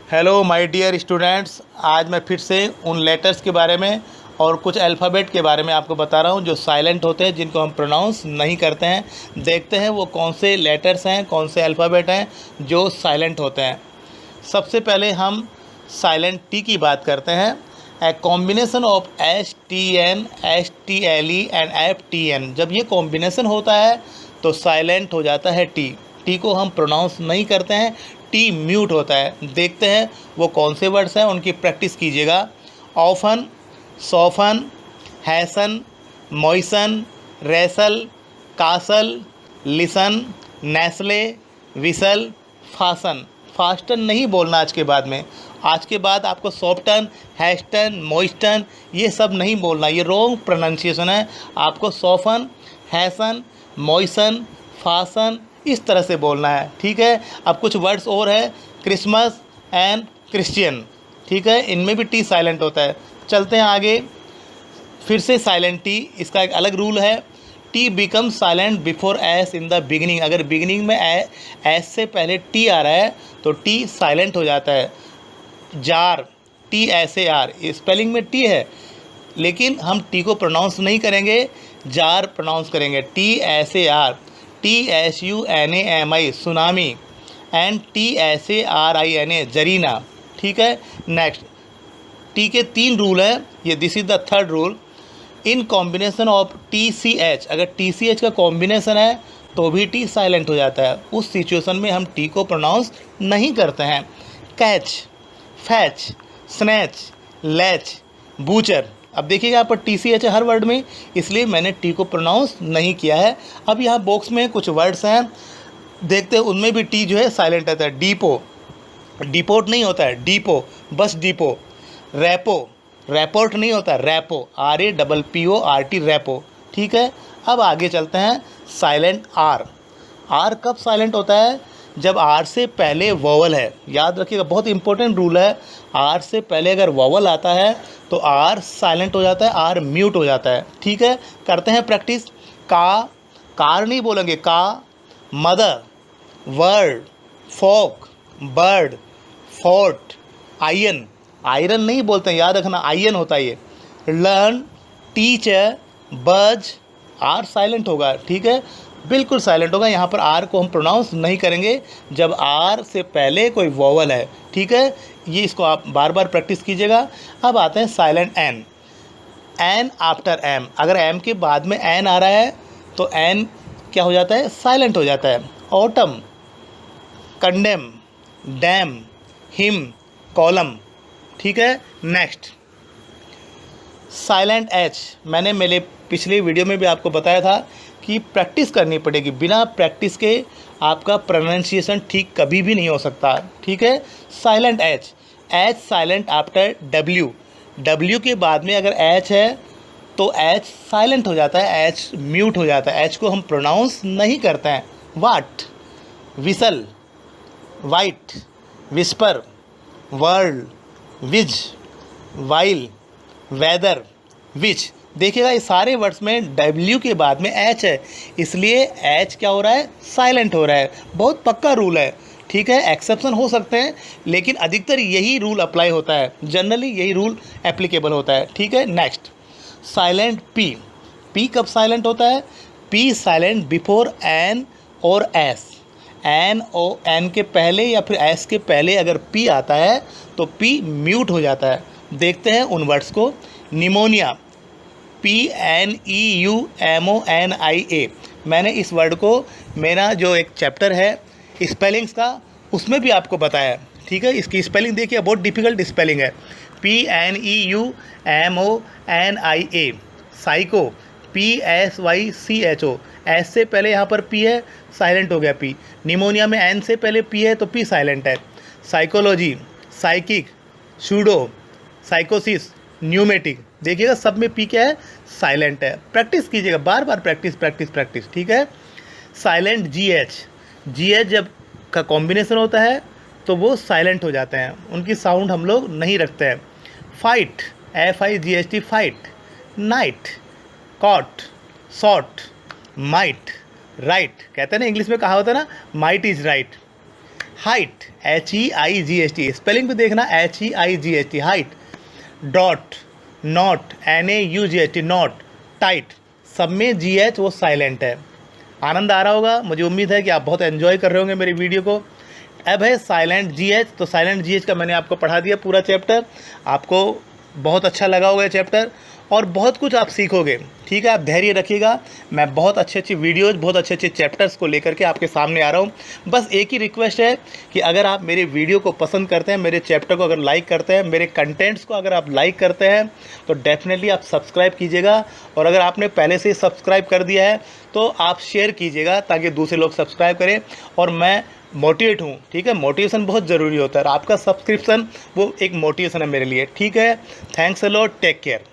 Hello my dear students, आज मैं फिर से उन लेटर्स के बारे में और कुछ अल्फ़ाबेट के बारे में आपको बता रहा हूँ जो साइलेंट होते हैं, जिनको हम प्रोनाउंस नहीं करते हैं। देखते हैं वो कौन से लेटर्स हैं, कौन से अल्फ़ाबेट हैं जो साइलेंट होते हैं। सबसे पहले हम साइलेंट टी की बात करते हैं। A combination of S T N, S T L E and F T N. जब ये कॉम्बिनेशन होता है तो साइलेंट हो जाता है टी। टी को हम प्रोनाउंस नहीं करते हैं, टी म्यूट होता है। देखते हैं वो कौन से वर्ड्स हैं, उनकी प्रैक्टिस कीजिएगा। Often, soften, hasten, moisten, wrestle, castle, listen, nestle, whistle, fasten. Fasten नहीं बोलना आज के बाद में। आज के बाद आपको सॉफ्टन, हैस्टन, मॉइस्टन ये सब नहीं बोलना, ये रॉन्ग प्रोनाउंसिएशन है। आपको सॉफन, हैसन, मॉइसन, फासन इस तरह से बोलना है, ठीक है। अब कुछ वर्ड्स और है, क्रिसमस एंड क्रिश्चियन, ठीक है, इनमें भी टी साइलेंट होता है। चलते हैं आगे। फिर से साइलेंट टी, इसका एक अलग रूल है। T become silent before S in the beginning. अगर बिगिनिंग में एस से पहले टी आ रहा है तो टी साइलेंट हो जाता है। Tsar, T S A R, spelling में टी है लेकिन हम टी को प्रोनाउंस नहीं करेंगे, जार प्रोनाउंस करेंगे। T S A R, T S U N A M I tsunami, and T S A R I N A tsarina, ठीक है। नेक्स्ट, टी के 3 रूल हैं, ये this is the third rule. In combination of T C H, अगर T C H का combination है तो भी टी साइलेंट हो जाता है। उस सिचुएशन में हम टी को प्रोनाउंस नहीं करते हैं। Catch, fetch, snatch, latch, butcher. अब देखिएगा यहाँ पर टी सी एच है हर वर्ड में, इसलिए मैंने टी को प्रोनाउंस नहीं किया है। अब यहाँ बॉक्स में कुछ वर्ड्स हैं, देखते हैं उनमें भी टी जो है साइलेंट रहता है। डीपो, डिपोर्ट नहीं होता है, depot bus depot. Rapport, rapport नहीं होता है, रैपो, RAPPORT रैपो, ठीक है। अब आगे चलते हैं। Silent R. आर कब साइलेंट होता है? जब आर से पहले वोवल है। याद रखिएगा, बहुत इंपॉर्टेंट रूल है। आर से पहले अगर वोवल आता है तो आर साइलेंट हो जाता है, आर म्यूट हो जाता है, ठीक है। करते हैं प्रैक्टिस। का, कार नहीं बोलेंगे, का। मदर, वर्ड, फोक, बर्ड, फोर्ट, आयन, आयरन नहीं बोलते हैं, याद रखना आयन होता है ये। लर्न, टीचर, बज, आर साइलेंट होगा, ठीक है, बिल्कुल साइलेंट होगा। यहाँ पर आर को हम प्रोनाउंस नहीं करेंगे जब आर से पहले कोई वोवल है, ठीक है। ये इसको आप बार बार प्रैक्टिस कीजिएगा। अब आते हैं silent N. N after M, अगर एम के बाद में एन आ रहा है तो एन क्या हो जाता है? साइलेंट हो जाता है। Autumn, condemn, dam, him, column, ठीक है। Next, silent H. मैंने मेरे पिछले वीडियो में भी आपको बताया था कि प्रैक्टिस करनी पड़ेगी, बिना प्रैक्टिस के आपका प्रोनाउंसिएशन ठीक कभी भी नहीं हो सकता, ठीक है। Silent H, H silent after W. W के बाद में अगर एच है तो एच साइलेंट हो जाता है, एच म्यूट हो जाता है, एच को हम प्रोनाउंस नहीं करते हैं। What, whistle, white, whisper, world, whiz, while, whether, which. देखिएगा ये सारे वर्ड्स में डब्ल्यू के बाद में एच है, इसलिए एच क्या हो रहा है? साइलेंट हो रहा है। बहुत पक्का रूल है, ठीक है। एक्सेप्शन हो सकते हैं लेकिन अधिकतर यही रूल अप्लाई होता है, जनरली यही रूल एप्लीकेबल होता है, ठीक है। Next, silent P. पी कब साइलेंट होता है? पी साइलेंट बिफोर एन और एस। एन ओ एन के पहले या फिर एस के पहले अगर पी आता है तो पी म्यूट हो जाता है। देखते हैं उन वर्ड्स को। Pneumonia, PNEUMONIA। मैंने इस वर्ड को मेरा जो एक चैप्टर है स्पेलिंग्स का उसमें भी आपको बताया, ठीक है। इसकी स्पेलिंग देखिए, बहुत डिफ़िकल्ट स्पेलिंग है। PNEUMONIA। Psycho, PSYCHO। एस से पहले यहाँ पर पी है, साइलेंट हो गया पी। निमोनिया में एन से पहले पी है तो पी साइलेंट है। साइकोलॉजी, साइकिक, शूडो, साइकोसिस, न्यूमेटिक। देखिएगा सब में पी क्या है? साइलेंट है। प्रैक्टिस कीजिएगा, बार बार प्रैक्टिस प्रैक्टिस प्रैक्टिस, ठीक है। Silent GH। GH जब का कॉम्बिनेशन होता है तो वो साइलेंट हो जाते हैं, उनकी साउंड हम लोग नहीं रखते हैं। Fight, FIGHT, fight. Night, caught, shot, might, right. कहते हैं ना इंग्लिश में कहा होता है ना, might is right. Height, HEIGHT, spelling भी देखना, HEIGHT, height, dot, naught, NAUGHT, naught, tight, सब में GH वो साइलेंट है। आनंद आ रहा होगा, मुझे उम्मीद है कि आप बहुत एंजॉय कर रहे होंगे मेरी वीडियो को। अब है साइलेंट GH, तो साइलेंट GH का मैंने आपको पढ़ा दिया पूरा चैप्टर, आपको बहुत अच्छा लगा होगा ये चैप्टर और बहुत कुछ आप सीखोगे। ठीक है, आप धैर्य रखिएगा, मैं बहुत अच्छी वीडियोज़, बहुत अच्छे चैप्टर्स को लेकर के आपके सामने आ रहा हूँ। बस एक ही रिक्वेस्ट है कि अगर आप मेरे वीडियो को पसंद करते हैं, मेरे चैप्टर को अगर लाइक करते हैं, मेरे कंटेंट्स को अगर आप लाइक करते हैं, तो डेफिनेटली आप सब्सक्राइब कीजिएगा। और अगर आपने पहले से ही सब्सक्राइब कर दिया है तो आप शेयर कीजिएगा ताकि दूसरे लोग सब्सक्राइब करें और मैं मोटिवेट हूँ। ठीक है, मोटिवेशन बहुत ज़रूरी होता है और आपका सब्सक्रिप्शन वो एक मोटिवेशन है मेरे लिए। ठीक है, thanks a lot, take care.